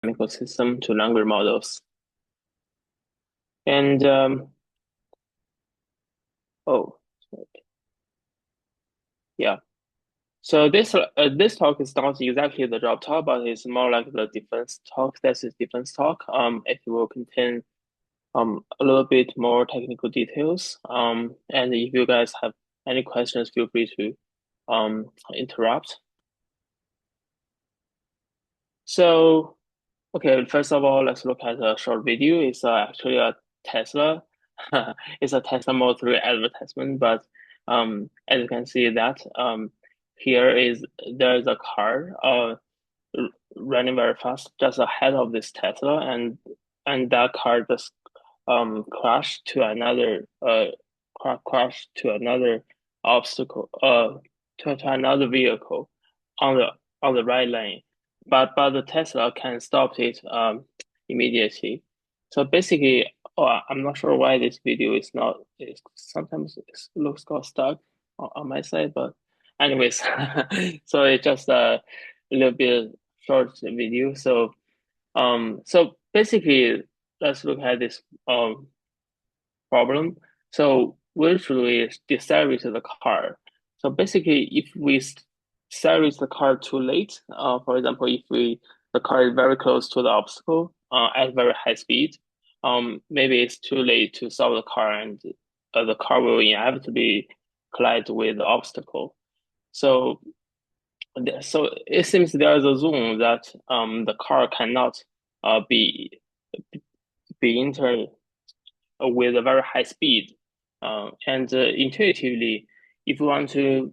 dynamical system to language models. And oh, yeah. So this talk is not exactly the job talk, but it's more like the defense talk. That's a defense talk. It will contain a little bit more technical details. And if you guys have any questions, feel free to interrupt. So okay, first of all, let's look at a short video. It's actually a Tesla. It's a Tesla Model 3 advertisement, but as you can see that here is there is a car running very fast just ahead of this Tesla, and that car just crashed to another crashed to another obstacle to another vehicle on the right lane, but the Tesla can stop it immediately. So basically, oh, I'm not sure why this video is not. Sometimes it looks got stuck on my side, but anyways, so it's just a little bit short video. So basically, let's look at this problem. So where should we deservice the car? So basically, if we service the car too late, for example, if the car is very close to the obstacle at very high speed, maybe it's too late to solve the car, and the car will inevitably collide with the obstacle. So so it seems there is a zone that the car cannot be entered with a very high speed. And intuitively, if you want to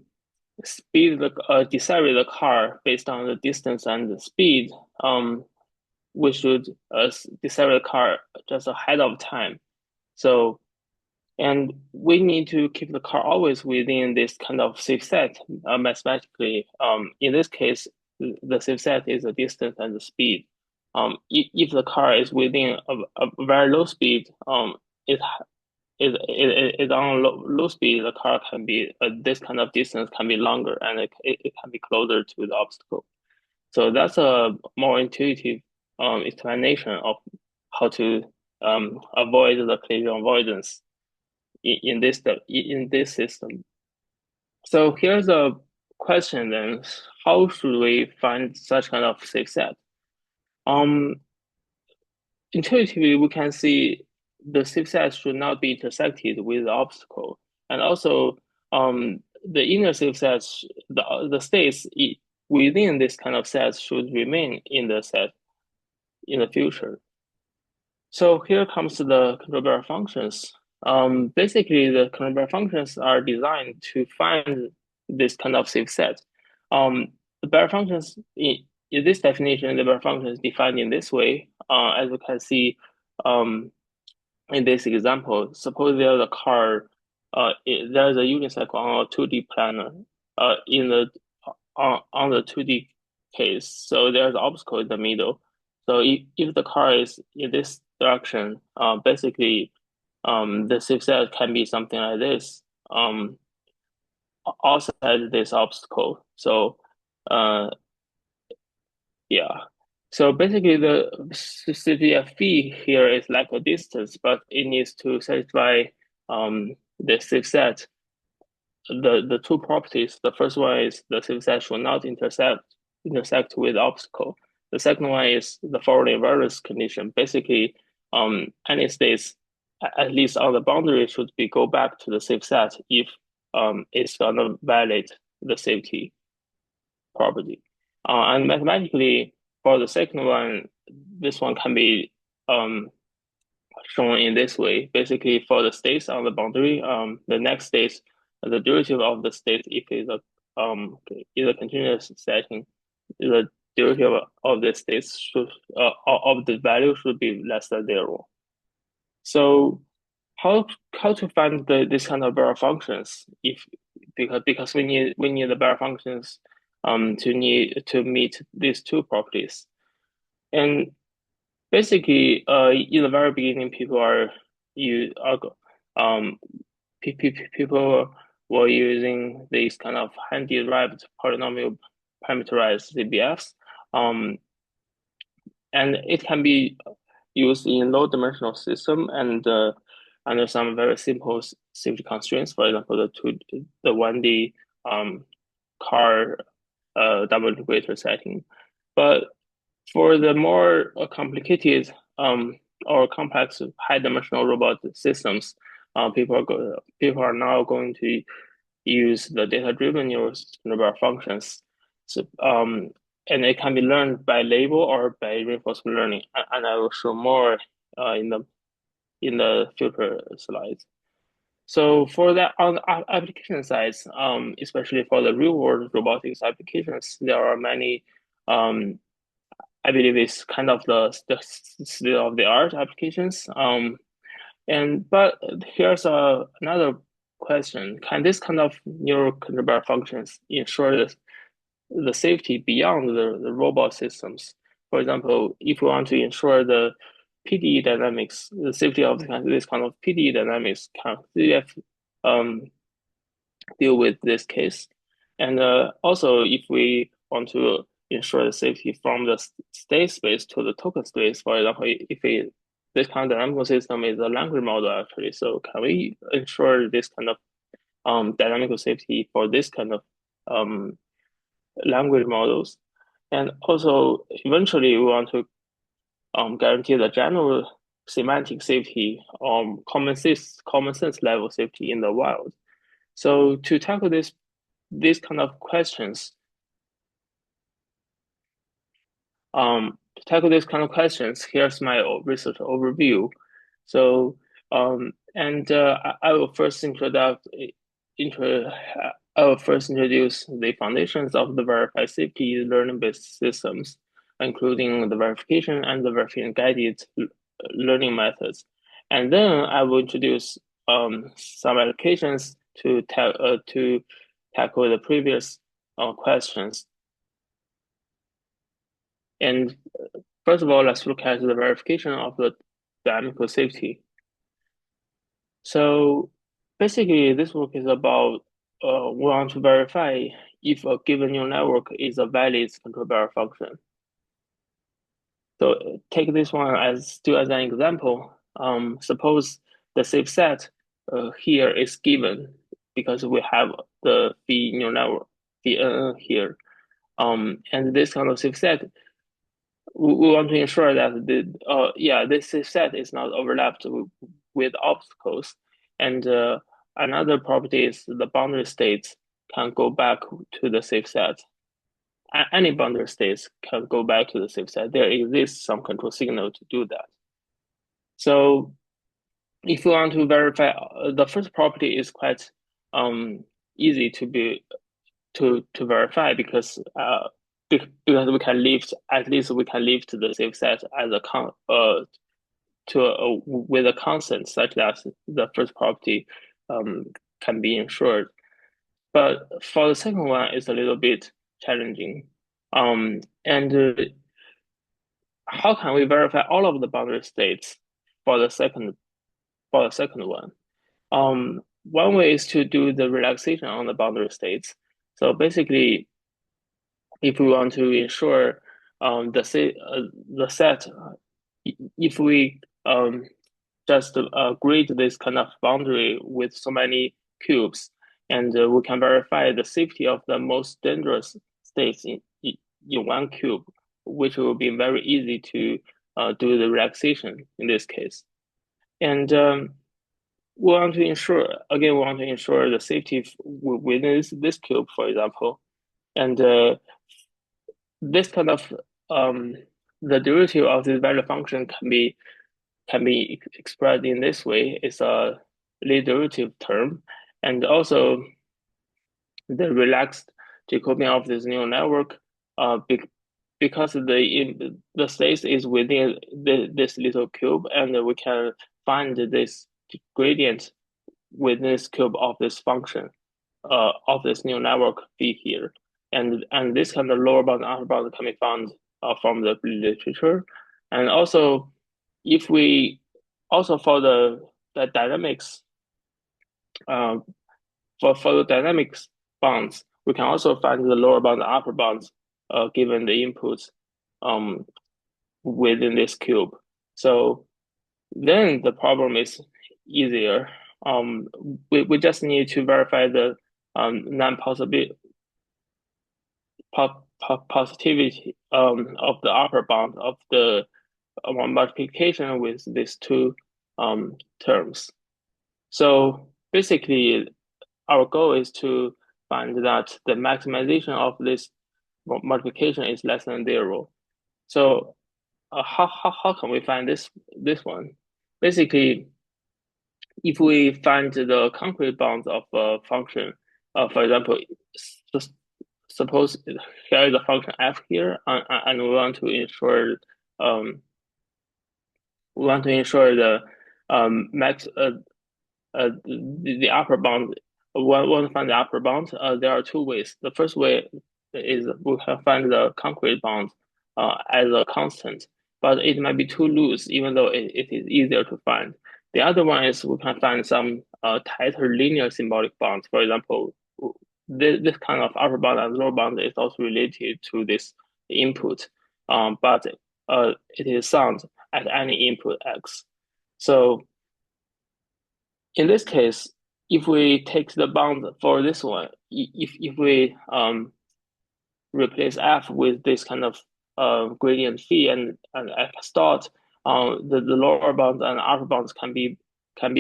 decelerate the car based on the distance and the speed, we should decelerate the car just ahead of time. So, and we need to keep the car always within this kind of safe set mathematically. In this case, the safe set is the distance and the speed. If the car is within a very low speed, it is on low speed, the car can be this kind of distance can be longer, and it can be closer to the obstacle. So that's a more intuitive explanation of how to avoid the collision avoidance in this system. So here's a question then: how should we find such kind of safe set? Um, Intuitively, we can see the safe set should not be intersected with the obstacle, and also the inner safe sets, the states within this kind of set should remain in the set in the future. So here comes the control barrier functions. Basically, the control barrier functions are designed to find this kind of safe set. The barrier functions in this definition, the barrier function is defined in this way. As you can see, um, in this example, suppose there's a car, there's a unicycle on a 2D planner, in the on the 2D case. So there's an obstacle in the middle. So if the car is in this direction, basically, the safe set can be something like this, outside this obstacle. So, uh, yeah. So basically, the CPFV here is like a distance, but it needs to satisfy the safe set. The two properties. The first one is the safe set should not intersect with obstacle. The second one is the forward invariance condition. Basically, any states at least on the boundary should be go back to the safe set if it's gonna violate the safety property. And mathematically, for the second one, this one can be shown in this way. Basically, for the states on the boundary, the next state, the derivative of the state, if it's is a continuous setting, the derivative of the states should of the value should be less than zero. So how to find this kind of barrier functions if because we need the barrier functions to meet these two properties. And basically in the very beginning people are you are people were using these kind of hand-derived polynomial parameterized CBFs. and it can be used in low-dimensional system and under some very simple safety constraints. For example, the 1D car double integrator setting. But for the more complicated or complex high-dimensional robot systems, people are now going to use the data-driven neural functions. So, and it can be learned by label or by reinforcement learning. And I will show more in the future slides. So for that on the application side, especially for the real world robotics applications, there are many. I believe it's kind of the state of the art applications. But here's another question: can this kind of neural controller functions ensure the safety beyond the robot systems? For example, if we want to ensure the PDE dynamics, the safety of this kind of PDE dynamics, can CDF deal with this case? And also, if we want to ensure the safety from the state space to the token space, for example, if this kind of dynamical system is a language model actually, so can we ensure this kind of dynamical safety for this kind of language models? And also, eventually, we want to guarantee the general semantic safety, common sense level safety in the wild. So to tackle these kind of questions, here's my research overview. So, I will first I will first introduce the foundations of the verified safety learning-based systems, including the verification and the verification guided learning methods. And then I will introduce some applications to tackle the previous questions. And first of all, let's look at the verification of the dynamical safety. So basically, this work is about we want to verify if a given neural network is a valid control barrier function. So take this one as an example. Suppose the safe set here is given because we have the phi neural network, phi here. And this kind of safe set, we want to ensure that this safe set is not overlapped with obstacles. And another property is the boundary states can go back to the safe set. Any boundary states can go back to the safe set. There exists some control signal to do that. So if you want to verify, the first property is quite easy to verify because we can lift the safe set as with a constant such that the first property can be ensured. But for the second one, it's a little bit challenging. And how can we verify all of the boundary states for the second one? One way is to do the relaxation on the boundary states. So basically, if we want to ensure the set, if we just grid this kind of boundary with so many cubes, and we can verify the safety of the most dangerous states in one cube, which will be very easy to do the relaxation in this case. And we want to ensure the safety within this cube, for example. And this kind of the derivative of this value function can be expressed in this way. It's a lead derivative term, and also the relaxed Jacobian of this neural network, because the space is within this little cube, and we can find this gradient within this cube of this function of this neural network phi here, and this kind of lower bound and upper bound can be found from the literature, and also if we also for the dynamics for the dynamics bounds, we can also find the lower bound and upper bounds given the inputs within this cube. So then the problem is easier. We just need to verify the non-possibility positivity of the upper bound of the multiplication with these two terms. So basically, our goal is to find that the maximization of this multiplication is less than zero. So how can we find this one? Basically, if we find the concrete bounds of a function, for example, suppose here is a function f here, and um, we want to ensure the max the upper bound. Want to find the upper bound. There are two ways. The first way is we can find the concrete bound as a constant, but it might be too loose, even though it is easier to find. The other one is we can find some tighter linear symbolic bonds. For example, this kind of upper bound and lower bound is also related to this input, but it is sound at any input x. So in this case, if we take the bound for this one, if we replace f with this kind of gradient phi and x dot, the lower bounds and upper bounds can be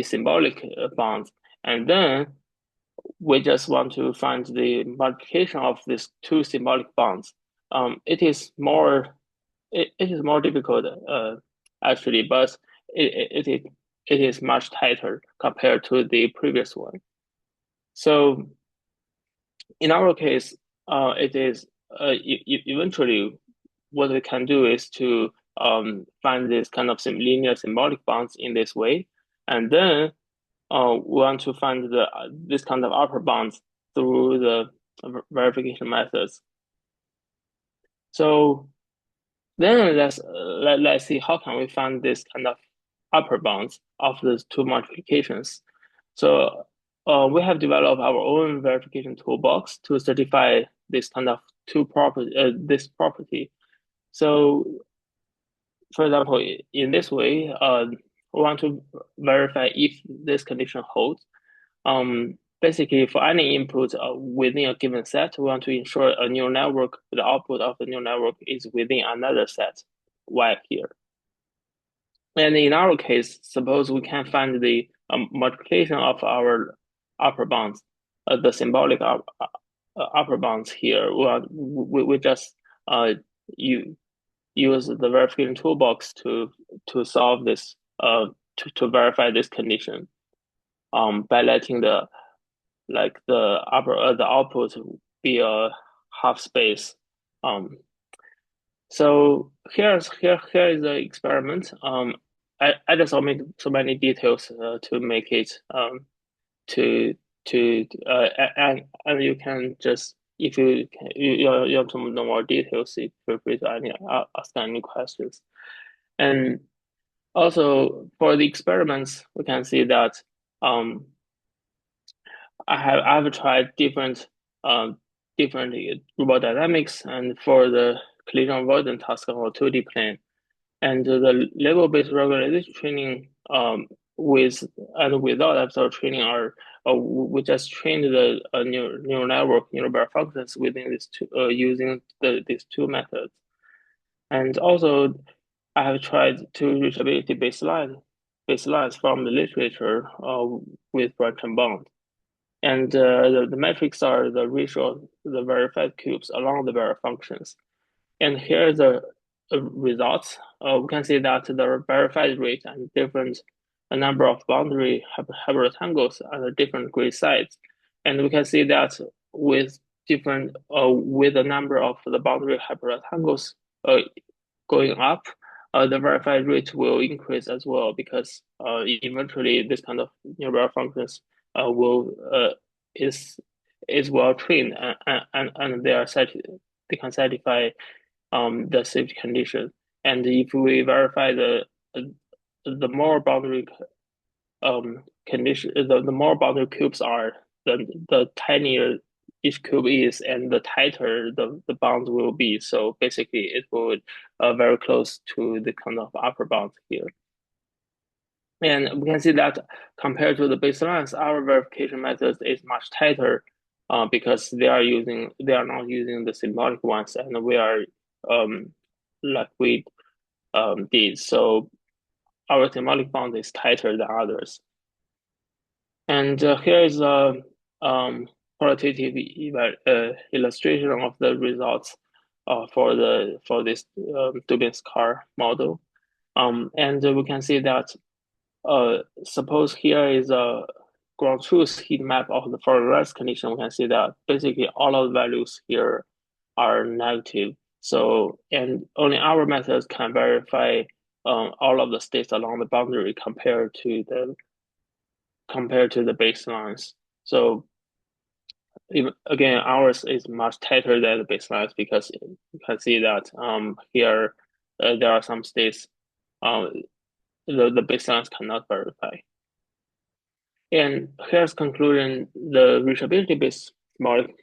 symbolic bounds, and then we just want to find the multiplication of these two symbolic bonds. It is more difficult actually, but it is much tighter compared to the previous one. So in our case, it is eventually what we can do is to find this kind of linear symbolic bonds in this way, and then we want to find this kind of upper bounds through the verification methods. So then let's see how can we find this kind of upper bounds of these two multiplications. So we have developed our own verification toolbox to certify this kind of this property. So for example, in this way, we want to verify if this condition holds. Basically, for any input within a given set, we want to ensure a neural network, the output of the neural network is within another set, y here. And in our case, suppose we can find the multiplication of our upper bounds, the symbolic upper bounds here. We just use the verification toolbox to solve this to verify this condition by letting the output be a half space. So here is the experiment. I just omit so many details to make it to and you can just if you want to know more details, feel free to ask any questions. And also for the experiments, we can see that I have tried different robot dynamics and for the collision avoidance task on a 2D plane. And the level-based regularization training with and without episode training are we just trained the neural network neural bar functions within this using these two methods. And also I have tried two reachability baselines from the literature with branch and bound. And the metrics are the ratio the verified cubes along the bar functions. And here are the results. We can see that the verified rate and different a number of boundary rectangles are different grid size. And we can see that with different with the number of the boundary rectangles going up, the verified rate will increase as well because eventually this kind of neural functions will is well trained and they can satisfy the safety condition. And if we verify the more boundary condition, the more boundary cubes are, the tinier each cube is, and the tighter the bound will be. So basically, it would very close to the kind of upper bound here. And we can see that compared to the baselines, our verification method is much tighter because they are not using the symbolic ones, and we are like we did. So our symbolic bound is tighter than others. And here is a qualitative illustration of the results for this Dubin's car model. And we can see that suppose here is a ground truth heat map of the for rest condition. We can see that basically all of the values here are negative. So, and only our methods can verify all of the states along the boundary compared to the baselines. So even, again, ours is much tighter than the baselines because you can see that here there are some states the baselines cannot verify. And here's conclusion: the reachability-based symbolic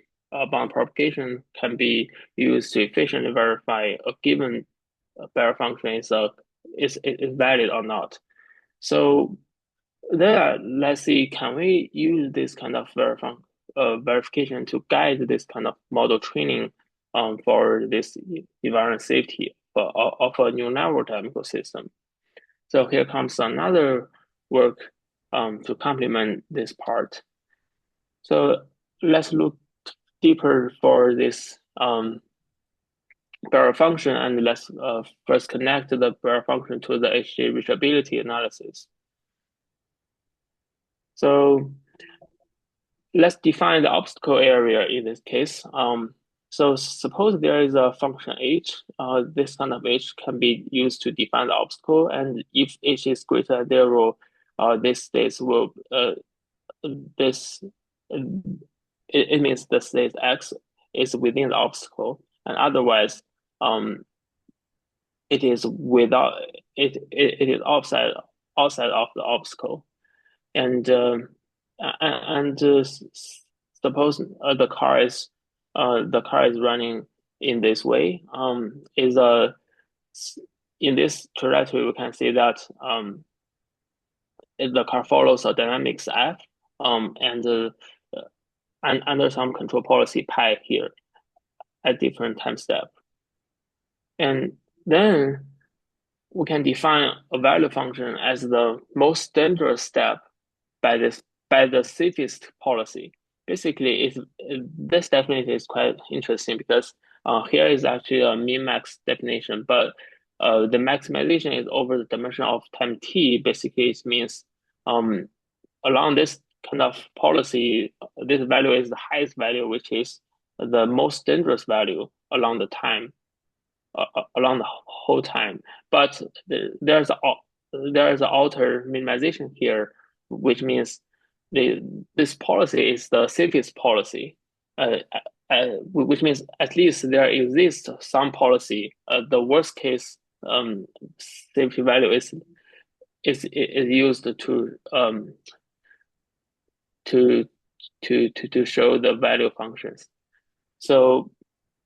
bound propagation can be used to efficiently verify a given barrel function is valid or not. So there, let's see, can we use this kind of verification to guide this kind of model training for this environment safety of a new network dynamical system? So here comes another work to complement this part. So let's look deeper for this barrel function, and let's first connect the barrel function to the HJ reachability analysis. So let's define the obstacle area in this case. So suppose there is a function h. This kind of h can be used to define the obstacle, and if h is greater than 0, this state will this it means the state x is within the obstacle, and otherwise, it is without it is outside of the obstacle, and suppose the car is running in this way. Is a in this trajectory we can see that the car follows a dynamics f, and under some control policy pi here at different time step, and then we can define a value function as the most dangerous step by the safest policy. Basically, this definition is quite interesting because here is actually a min-max definition, but the maximization is over the dimension of time t. Basically, it means along this kind of policy, this value is the highest value, which is the most dangerous value along the time, along the whole time. But there's an outer minimization here, which means this policy is the safest policy, which means at least there exists some policy. The worst case safety value is used to show the value functions. So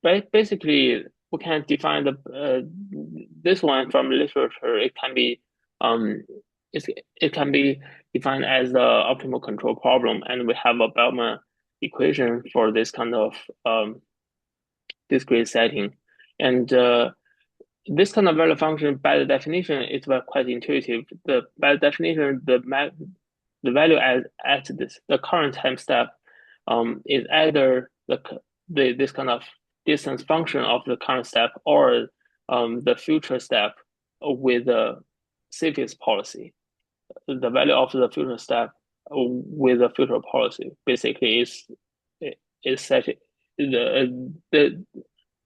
basically, we can define this one from literature. It can be it can be defined as the optimal control problem, and we have a Bellman equation for this kind of discrete setting. And this kind of value function, by the definition, is quite intuitive. By the definition, the value at the current time step is either this kind of distance function of the current step or the future step with the safest policy. The value of the future step with the future policy basically is such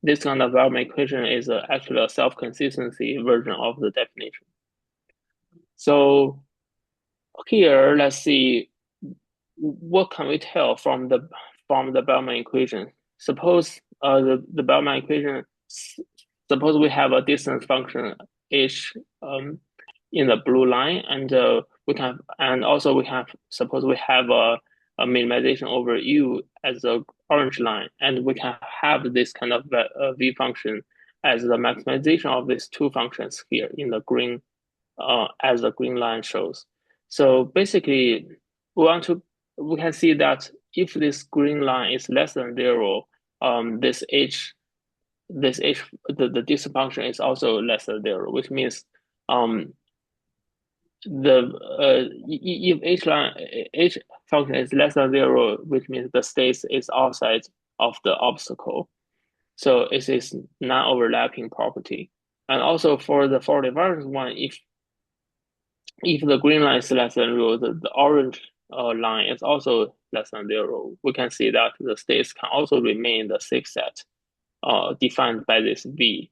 this kind of Bellman equation is actually a self-consistency version of the definition. So here, let's see what can we tell from the Bellman equation. Suppose the Bellman equation. Suppose we have a distance function h in the blue line, and we can, and also we have, suppose we have minimization over U as the orange line, and we can have this kind of V function as the maximization of these two functions here in the green, as the green line shows. So basically, we can see that if this green line is less than zero, this the distance function is also less than zero, which means um, if h function is less than zero, which means the state is outside of the obstacle. So it is non-overlapping property. And also for the forward invariant one, if the green line is less than zero, the orange line is also less than zero. We can see that the states can also remain the safe set defined by this V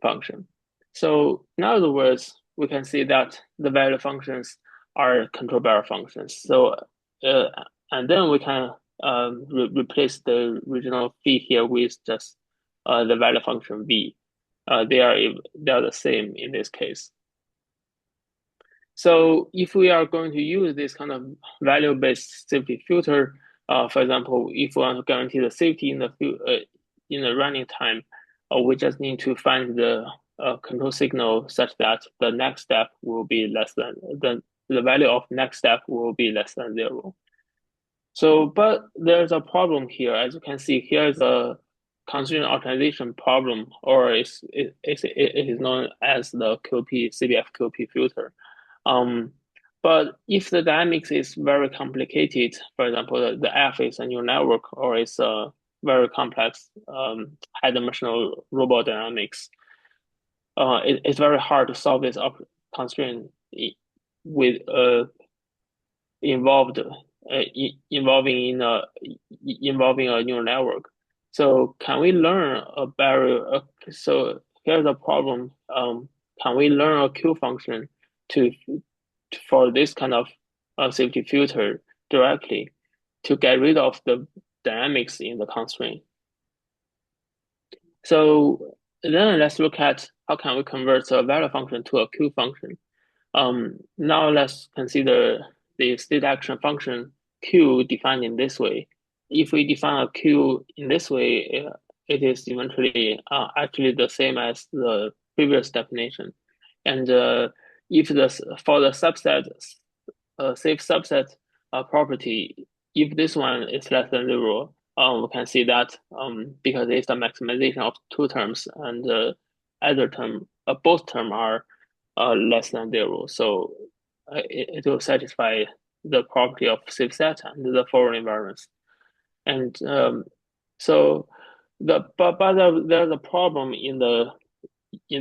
function. So in other words, we can see that the value functions are control barrier functions. So and then we can replace the original phi here with just the value function V. They are the same in this case. So if we are going to use this kind of value-based safety filter, for example, if we want to guarantee the safety in the running time, we just need to find the control signal such that the next step will be less than the value of next step will be less than zero. So, but there's a problem here. As you can see, here is a constraint optimization problem, or it is known as the CBF QP filter. But if the dynamics is very complicated, for example, the F is a neural network or it's a very complex high-dimensional robot dynamics, it's very hard to solve this constraint with involving a neural network. So can we learn a barrier? So here's a problem. Can we learn a Q function to for this kind of safety filter directly to get rid of the dynamics in the constraint? So then let's look at how can we convert a value function to a Q function. Now let's consider the state action function Q defined in this way. If we define a Q in this way, it is eventually actually the same as the previous definition. And if for the subset, safe subset property, if this one is less than zero, we can see that because it's a maximization of two terms and either term, both term are less than zero. So it will satisfy the property of safe set and the forward invariance. And so but there's a problem in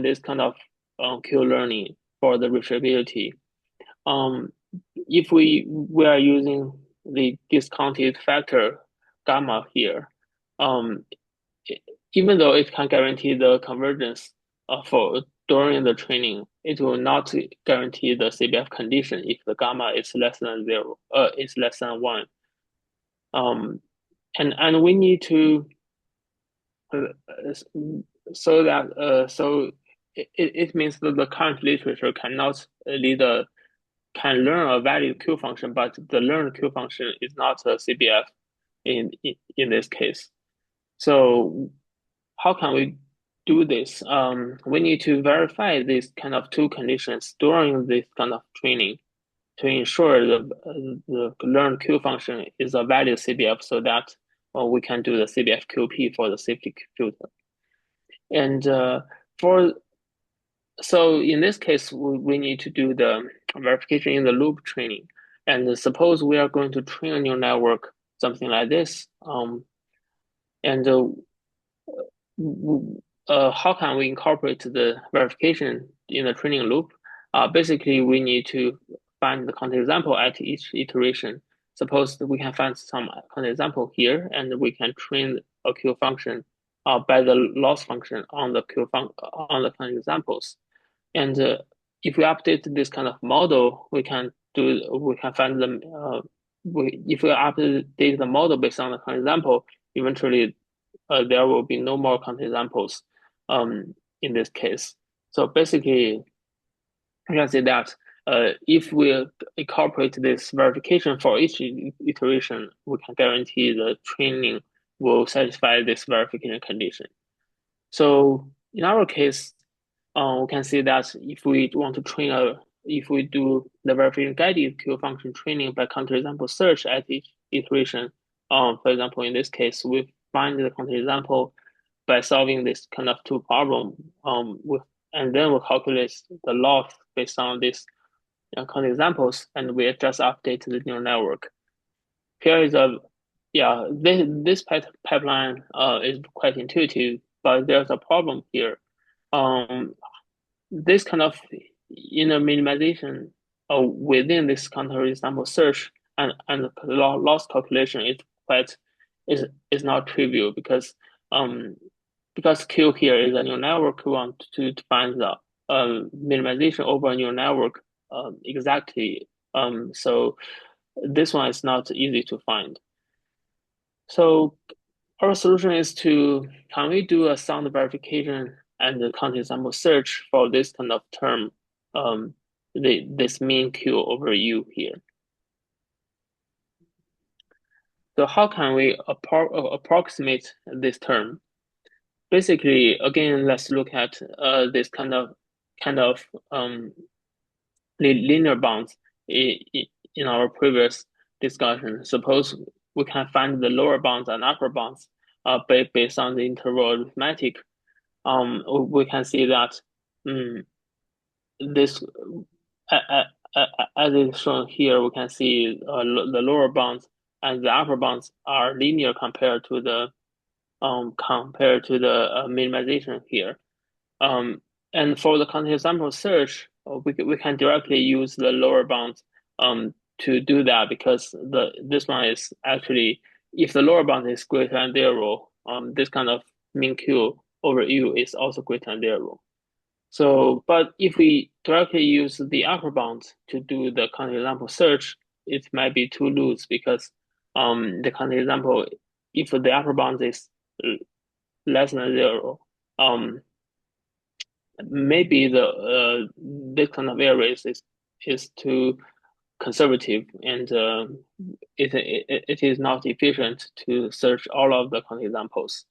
this kind of Q learning for the reachability. If we are using the discounted factor gamma here, even though it can guarantee the convergence for during the training, it will not guarantee the CBF condition if the gamma is less than zero, is less than one. And we need to so that so it means that the current literature cannot can learn a valid Q function, but the learned Q function is not a CBF in this case. So how can we do this? We need to verify these kind of two conditions during this kind of training to ensure the learned Q function is a valid CBF so that we can do the CBF QP for the safety filter. And so in this case, we need to do the verification in the loop training. And suppose we are going to train a neural network, something like this. And how can we incorporate the verification in the training loop? Basically, we need to find the counterexample at each iteration. Suppose that we can find some counterexample here, and we can train a Q function by the loss function on the on the counterexamples. And if we update this kind of model, we can find them. If we update the model based on the counterexample, eventually there will be no more counterexamples in this case. So basically, you can say that if we incorporate this verification for each iteration, we can guarantee the training will satisfy this verification condition. So in our case, we can see that if we want to if we do the verification guided Q function training by counterexample search at each iteration, for example, in this case, we find the counterexample by solving this kind of two problem, and then we calculate the loss based on this counterexamples, and we just update the neural network. Here is a yeah, this pipeline is quite intuitive, but there's a problem here. Um, this kind of inner minimization within this counter example search and loss calculation is quite is not trivial because Q here is a neural network. We want to find the minimization over a neural network exactly. So this one is not easy to find. So our solution is can we do a sound verification and the content example search for this kind of term, this mean Q over U here. So how can we approximate this term? Basically, again, let's look at this kind of linear bounds in our previous discussion. Suppose we can find the lower bounds and upper bounds based on the interval arithmetic. We can see that this as is shown here, we can see the lower bounds and the upper bounds are linear compared to the minimization here. And for the content sample search, we can directly use the lower bounds to do that because this one is actually if the lower bound is greater than zero, this kind of mean Q over U is also greater than zero. So, but if we directly use the upper bound to do the content example search, it might be too loose because the content example, if the upper bound is less than zero, maybe this kind of areas is too conservative and it is not efficient to search all of the content examples.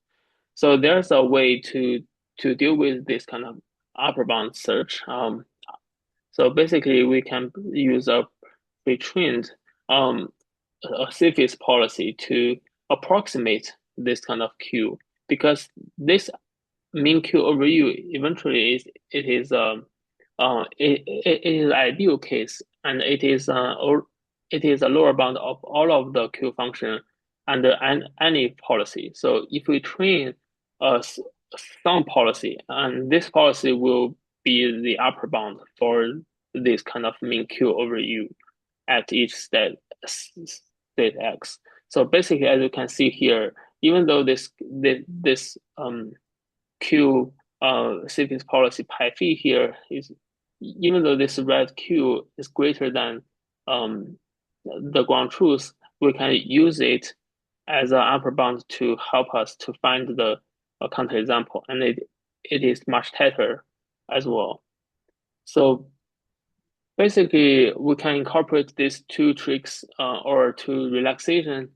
So there's a way to deal with this kind of upper bound search. So basically, we can use a pre-trained a CFIS policy to approximate this kind of Q because this mean Q over U eventually it is ideal case and it is a lower bound of all of the Q function under any policy. So if we train some policy, and this policy will be the upper bound for this kind of mean Q over U at each state X. So basically, as you can see here, even though this Q savings policy pi phi here is, even though this red Q is greater than the ground truth, we can use it as an upper bound to help us to find the counterexample, and it is much tighter as well. So basically, we can incorporate these two tricks or two relaxation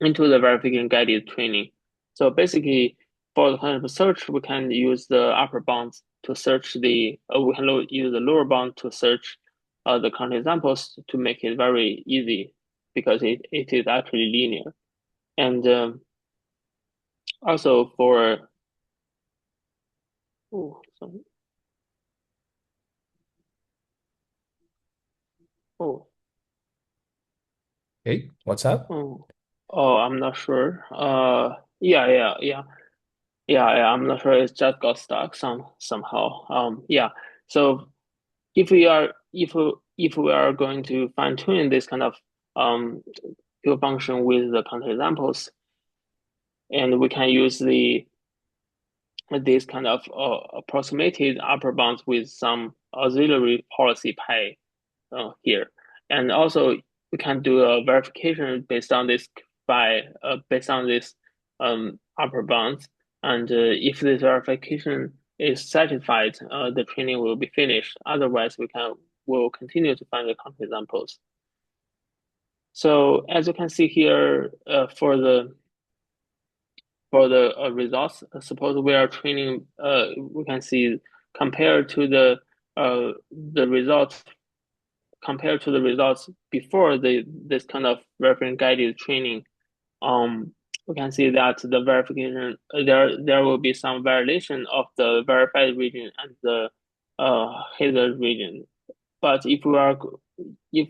into the verification guided training. So basically, for the kind of search, we can use the upper bounds to search we can use the lower bound to search the counterexamples to make it very easy because it is actually linear. And also for sorry. Hey, what's up? I'm not sure. Yeah. I'm not sure. It just got stuck somehow. Yeah. So if we are going to fine tune this kind of field function with the counterexamples, and we can use this kind of approximated upper bounds with some auxiliary policy pi here, and also we can do a verification based on this based on this upper bounds, and if this verification is satisfied, the training will be finished. Otherwise, will continue to find the counterexamples. So as you can see here, for the results, suppose we are training, we can see compared to the results compared to the results before this kind of reference guided training, we can see that the verification there will be some variation of the verified region and the hazard region. But if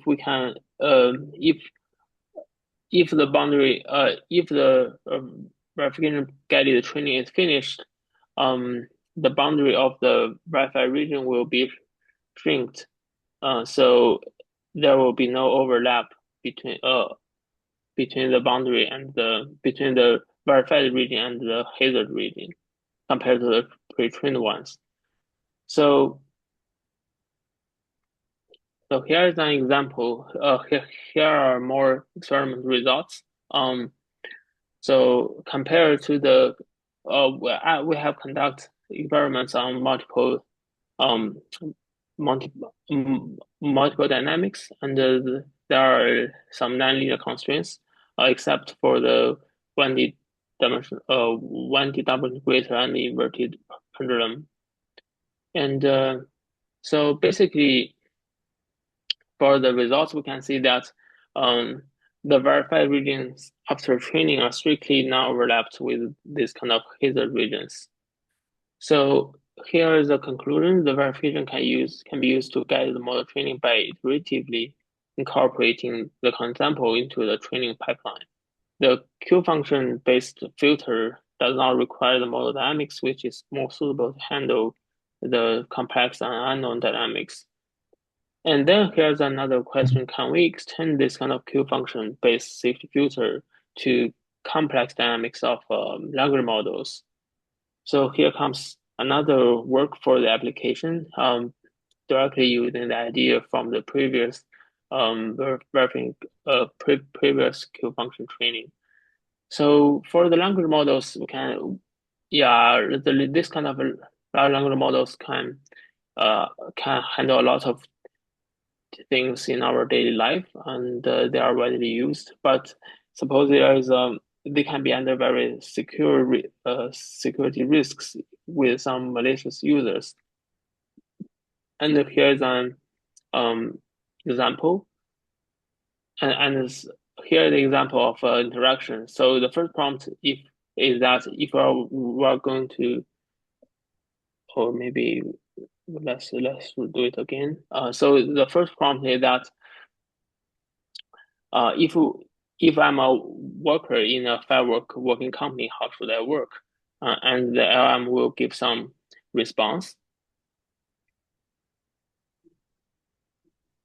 we can if the boundary if the verification guided training is finished, the boundary of the verified region will be shrinked. So there will be no overlap between the boundary and between the verified region and the hazard region compared to the pre-trained ones. So here is an example. Here are more experiment results. So compared to the we have conducted experiments on um multiple dynamics, and there are some nonlinear constraints, except for the 1D dimension, 1D double integrator and the inverted pendulum. And so basically, for the results, we can see that the verified regions after training are strictly non-overlapped with this kind of hazard regions. So here is the conclusion. The verification can be used to guide the model training by iteratively incorporating the counterexample into the training pipeline. The Q function based filter does not require the model dynamics, which is more suitable to handle the complex and unknown dynamics. And then here's another question. Can we extend this kind of Q function based safety filter to complex dynamics of language models? So here comes another work for the application, directly using the idea from the previous previous Q function training. So for the language models, we can, yeah, this kind of large language models can handle a lot of things in our daily life, and they are widely used. But suppose they can be under very security risks with some malicious users. And here's an example, and here the example of interaction. So the first prompt is that if we are going to, or maybe let's do it again. So the first prompt is that if I'm a worker in a firework working company, how should I work? And the LM will give some response.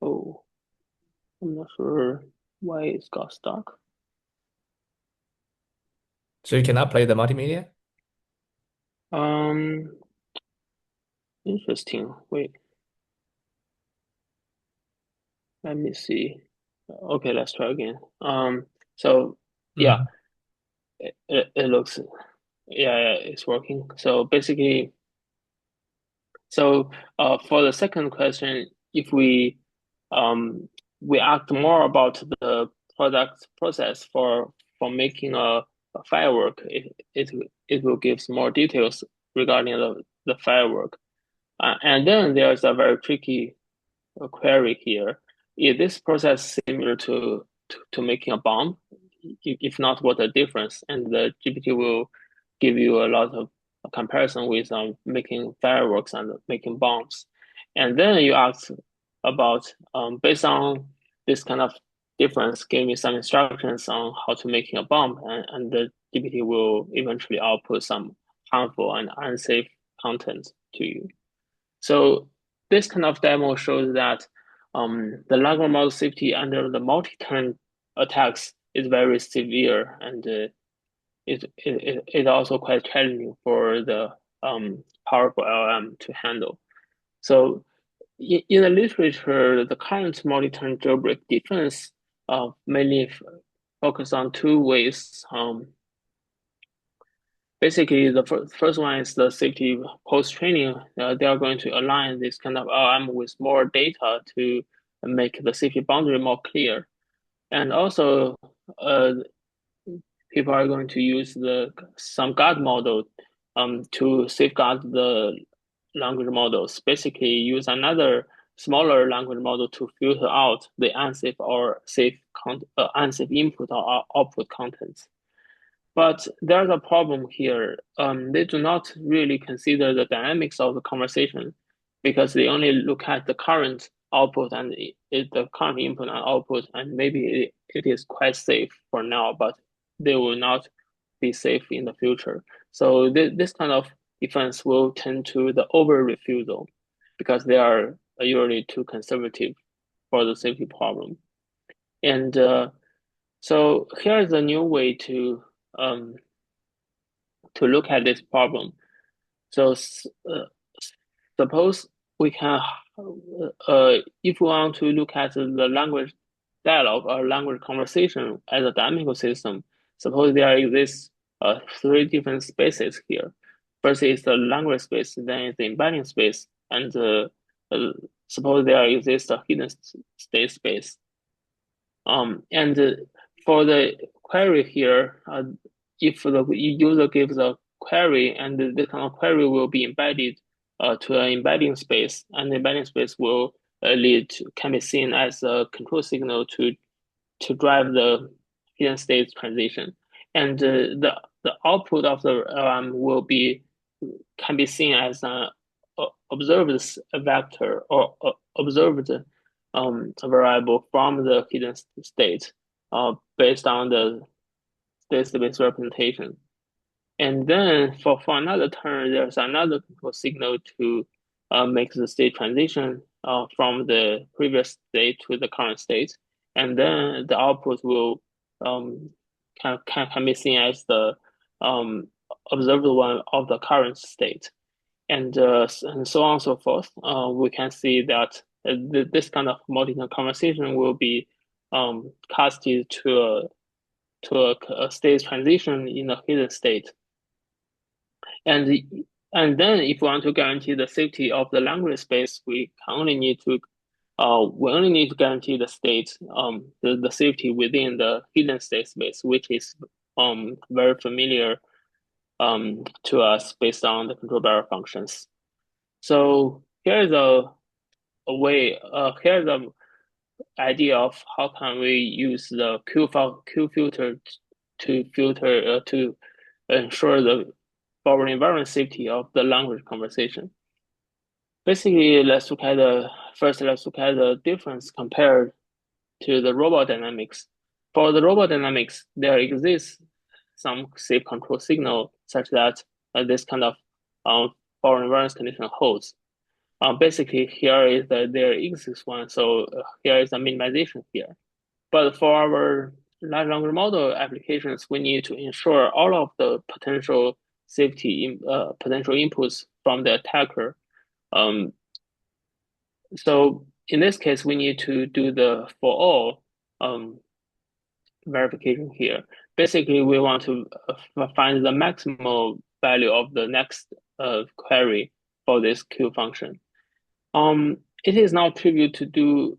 Oh, I'm not sure why it's got stuck. So you cannot play the multimedia? Um, Interesting. Wait, let me see. Okay, let's try again. So yeah, Mhm. it looks, yeah, it's working. So basically, for the second question, if we ask more about the product process for making a firework, it will give more details regarding the firework. And then there's a very tricky query here. Is this process similar to making a bomb? If not, what the difference? And the GPT will give you a lot of comparison with making fireworks and making bombs. And then you ask about, based on this kind of difference, give me some instructions on how to making a bomb, and the GPT will eventually output some harmful and unsafe content to you. So this kind of demo shows that the language model safety under the multi-turn attacks is very severe, and it also quite challenging for the powerful LM to handle. So in the literature, the current multi-turn jailbreak defense mainly focus on two ways. Basically, the first one is the safety post-training. They are going to align this kind of LM with more data to make the safety boundary more clear. And also, uh, people are going to use the some guard model to safeguard the language models. Basically, use another smaller language model to filter out the unsafe or unsafe input or output contents. But there's a problem here. They do not really consider the dynamics of the conversation because they only look at the current output and the current input and output, and maybe it is quite safe for now, but they will not be safe in the future. So this kind of defense will tend to the over refusal because they are usually too conservative for the safety problem. And so here is a new way um, to look at this problem. So suppose we can, if we want to look at the language dialogue or language conversation as a dynamical system, suppose there exists three different spaces here. First is the language space, then is the embedding space, and uh, suppose there exists a hidden state space. And for the query here, if the user gives a query and the kind of query will be embedded to an embedding space, and the embedding space will can be seen as a control signal to drive the hidden state transition. And the output of the will be can be seen as an observed vector or observed variable from the hidden state based on the state-space representation. And then for another turn, there's another control signal to make the state transition from the previous state to the current state. And then the output will can be seen as the um, observed one of the current state. And so on and so forth. We can see that this kind of multi-turn conversation will be casted to a state transition in a hidden state. And and then if we want to guarantee the safety of the language space, we only need to guarantee the state the safety within the hidden state space, which is very familiar to us based on the control barrier functions. So here's a way here's the idea of how can we use the Q filter to filter to ensure the forward environment safety of the language conversation. Basically, let's look at the difference compared to the robot dynamics. For the robot dynamics, there exists some safe control signal such that this kind of forward environment condition holds. Basically, here is there exists one, so here is a minimization here. But for our large language model applications, we need to ensure all of the potential potential inputs from the attacker. Um, so in this case, we need to do the for all verification here. Basically, we want to find the maximal value of the next query for this Q function. It is not trivial to do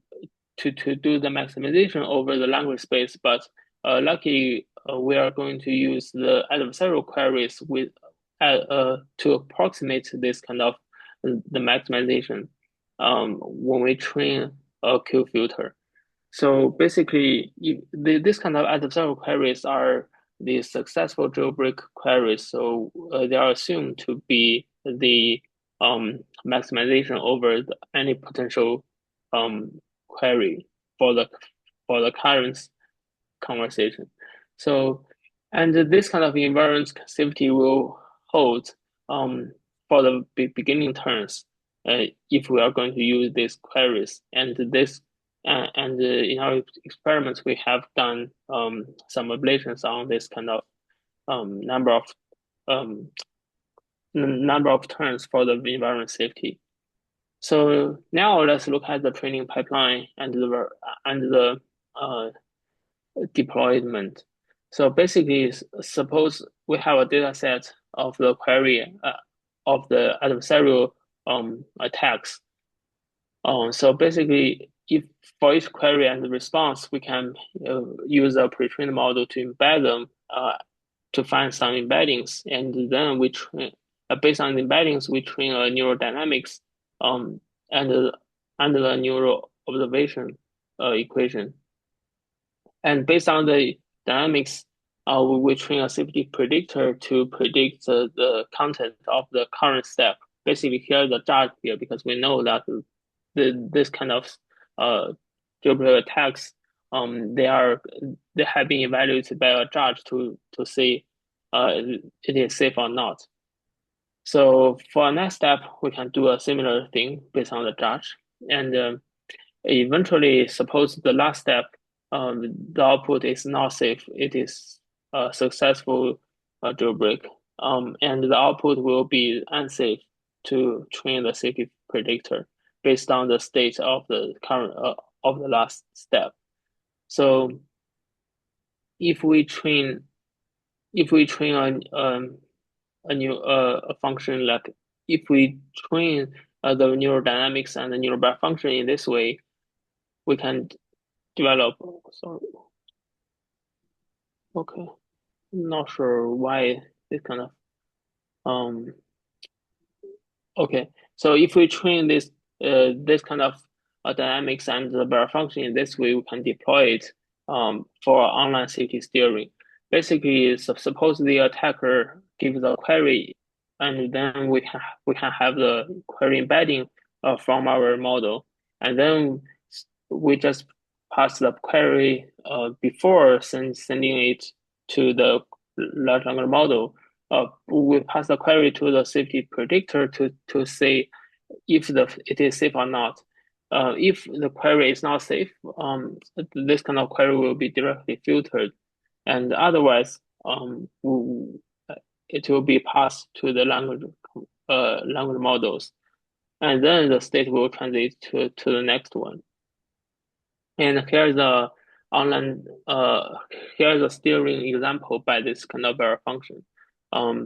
the maximization over the language space, but luckily we are going to use the adversarial queries to approximate this kind of the maximization when we train a Q filter. So basically, this kind of adversarial queries are the successful jailbreak queries. So they are assumed to be the maximization over any potential query for the current conversation. So, and this kind of environment safety will hold for the beginning turns if we are going to use these queries. And in our experiments, we have done some ablations on this kind of um, number of turns for the environment safety. So now let's look at the training pipeline and the deployment. So basically, suppose we have a data set of the query of the adversarial attacks. So basically, if for each query and response, we can use a pre-trained model to embed them to find some embeddings, and then we train based on the embeddings, we train a neural dynamics and the neural observation equation. And based on the dynamics, we train a safety predictor to predict the content of the current step. Basically, here the judge here because we know that this kind of uh, jailbreak attacks, they have been evaluated by a judge to see it is safe or not. So for our next step, we can do a similar thing based on the judge, and eventually, suppose the last step, the output is not safe. It is a successful jailbreak, and the output will be unsafe to train the safety predictor based on the state of the current of the last step. So if we train a new a function like if we train the neural dynamics and the neural bar function in this way, we can develop. Sorry, okay, I'm not sure why this kind of um okay. So if we train this kind of dynamics and the bar function in this way, we can deploy it for online safety steering. Basically, suppose the attacker gives a query, and then we can have the query embedding from our model, and then we just pass the query before sending it to the large language model. We pass the query to the safety predictor to say if it is safe or not. If the query is not safe, this kind of query will be directly filtered, and otherwise, it will be passed to the language models, and then the state will transit to the next one. And here's a online here's a steering example by this kind of error function.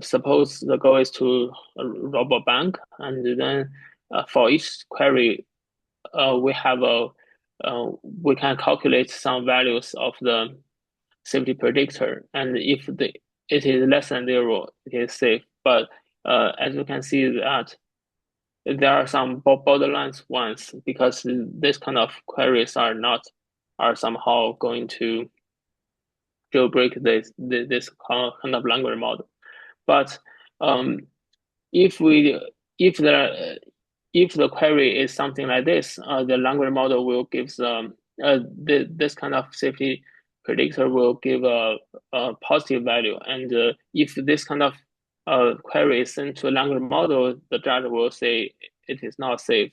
Suppose the goal is to rob a bank, and then for each query, we have we can calculate some values of the safety predictor, and if it is less than zero, it is safe. But as you can see that there are some borderlines ones because this kind of queries are somehow going to jailbreak this kind of language model. But um, if we if the query is something like this, the language model will give this kind of safety predictor will give a positive value, and if this kind of query is sent to a language model, the judge will say it is not safe.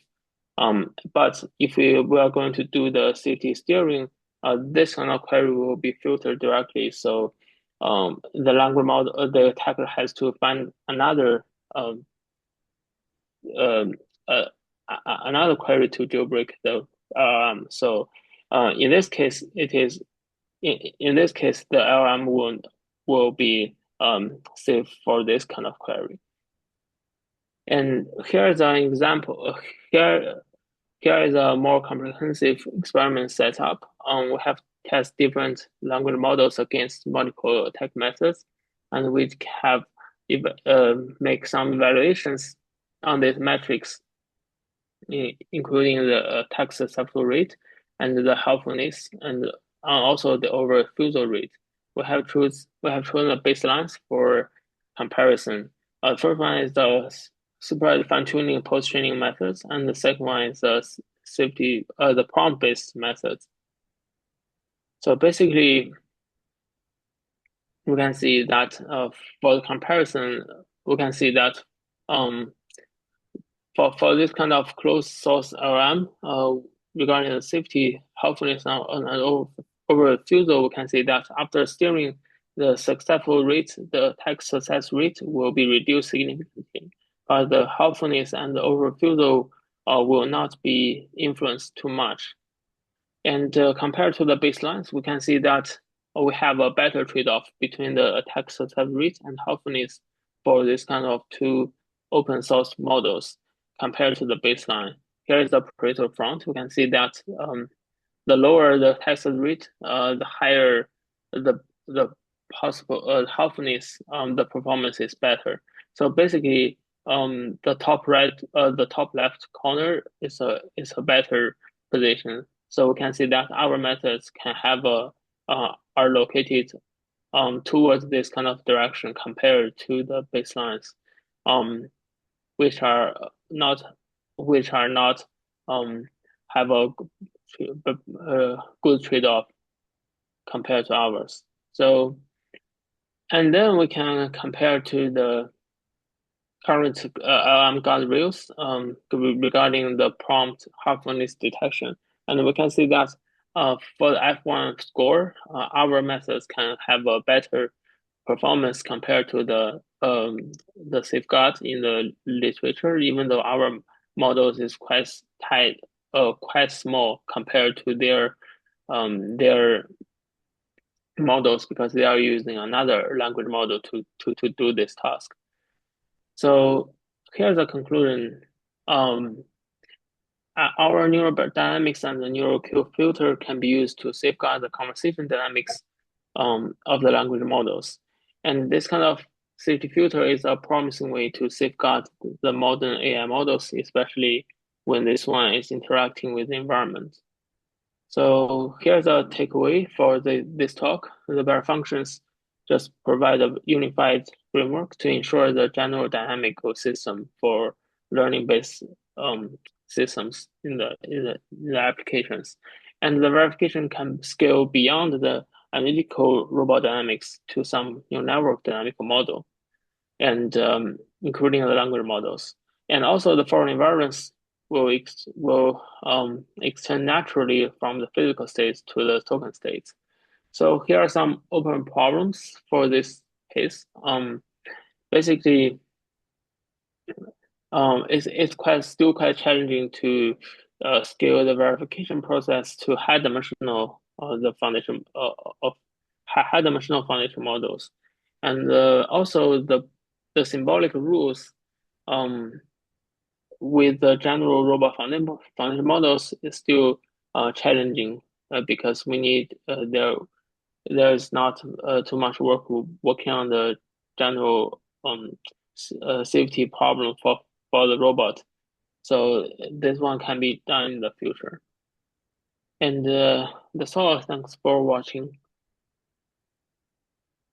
But if we are going to do the safety steering, this kind of query will be filtered directly. So the language model, the attacker has to find um, um, uh, another query to jailbreak the so in this case it is in this case the LM will be safe for this kind of query. And here's an example. Here is a more comprehensive experiment setup. We have test different language models against multiple attack methods, and we have make some evaluations on these metrics, including the attack successful rate and the helpfulness, and also the overfusal rate. We have chosen the baselines for comparison. First one is the supervised fine-tuning post-training methods, and the second one is the prompt-based methods. So basically, we can see that for the comparison, we can see that um, for this kind of closed source LM, regarding the safety, helpfulness, and over refusal, we can see that after steering the successful rate, the attack success rate will be reduced significantly, but the helpfulness and the over refusal will not be influenced too much. And compared to the baselines, we can see that we have a better trade-off between the attack success rate and helpfulness for this kind of two open source models compared to the baseline. Here is the Pareto front. We can see that the lower the test rate, the higher the possible toughness, the performance is better. So basically, the top left corner is a better position. So we can see that our methods can have a are located towards this kind of direction compared to the baselines, um, which are not which are not have a good trade-off compared to ours. So, and then we can compare to the current guardrails regarding the prompt hardness detection. And we can see that for the F1 score, our methods can have a better performance compared to the safeguards in the literature, even though our models is quite tight, quite small compared to their models because they are using another language model to do this task. So here's a conclusion. Our neural dynamics and the neural filter can be used to safeguard the conversation dynamics of the language models. And this kind of safety filter is a promising way to safeguard the modern AI models, especially when this one is interacting with the environment. So here's a takeaway for this talk. The bear functions just provide a unified framework to ensure the general dynamical system for learning-based systems in the applications. And the verification can scale beyond the analytical robot dynamics to some network dynamical model, and including the language models. And also the foreign environments will extend naturally from the physical states to the token states. So here are some open problems for this case. Basically, it's still quite challenging to scale the verification process to high dimensional the foundation of high dimensional foundation models, and also the symbolic rules with the general robot foundation models is still challenging because we need there's not too much work working on the general safety problem for the robot. So this one can be done in the future. And that's all. Thanks for watching.